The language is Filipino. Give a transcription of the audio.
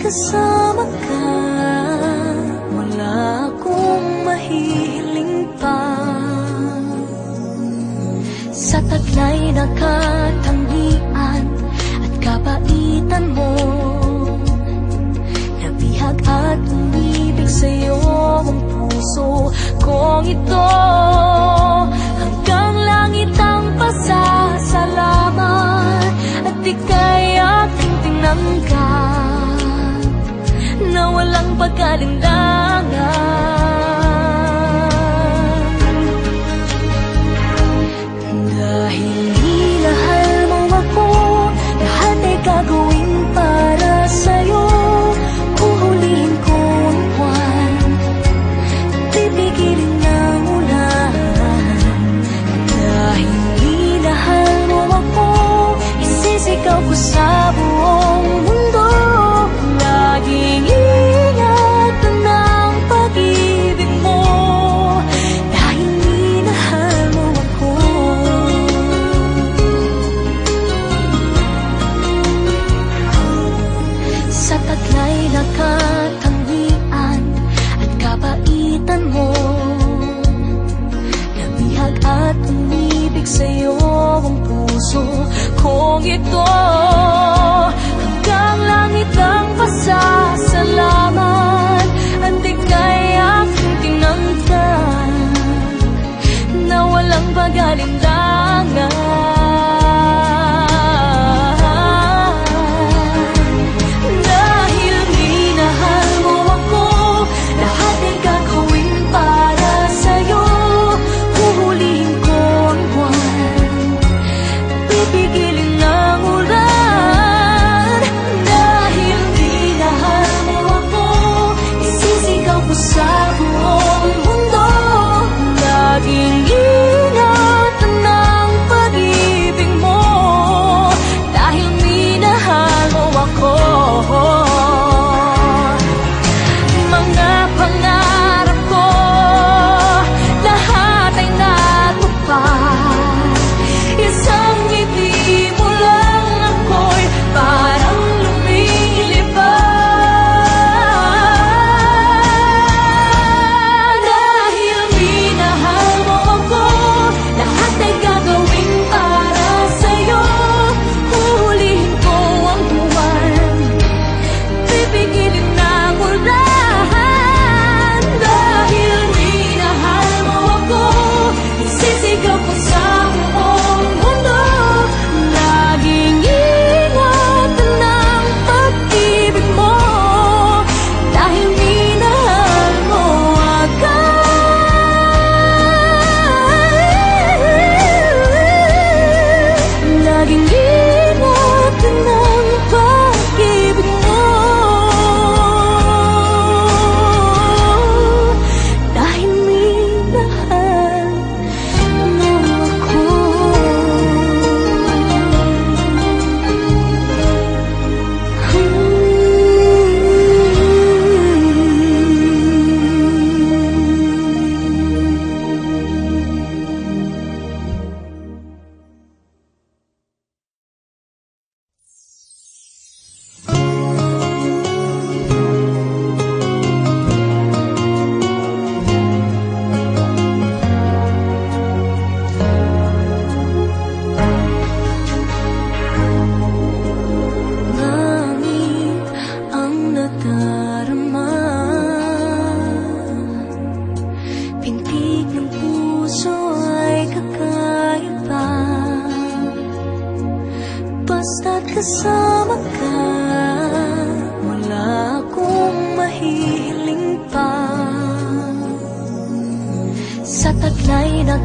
kasama ka, wala akong mahihiling pa. Sa taglay na katangian at kabaitan mo, nabihag at umibig sa'yo ang puso kong ito. Hanggang langit ang pasasalamat at ika'y aking tinanggap na walang pag-alinlangan. Dahil minahal mo ako, lahat ay gagawin para sa'yo. Uhulihin ko ang buwan, pipigilin ng ulan. Dahil minahal mo ako, isisigaw ko sa buong mundo. Laging ingatan ng pag-ibig mo, dahil minahal mo ako. Sa taglay na katangian at kabaitan mo, nabihag at umibig sa'yo ang puso kong ito. Hanggang langit ang pasasalamat at ika'y aking tinanggap na walang pag-alinlangan. Dahil minahal mo ako, lahat ay gagawin para sa'yo. Huhulihin ko ang buwan, pipigilin ng ulan. Dahil minahal mo ako, isisigaw ko sa buong mundo. Laging ingatan ng pag-ibig mo, dahil minahal mo ako. Mga pangarap ko, lahat ay natupad. Isang ngiti mo lang, ako'y parang lumilipad. Dahil minahal mo ako, lahat ay gagawin para sa'yo. Huhulihin ko ang buwan, pipigilin ng ulan. Dahil minahal mo ako, isisigaw ko sa buong mundo. Laging ingatan ng pag-ibig mo, dahil minahal mo ako. Laging ingatan ng pag-ibig mo, dahil minahal mo ako. Langit ang nadarama, pintig ng puso ay kakaiba. Basta't kasama ka, wala akong mahihiling pa. Sa taglay na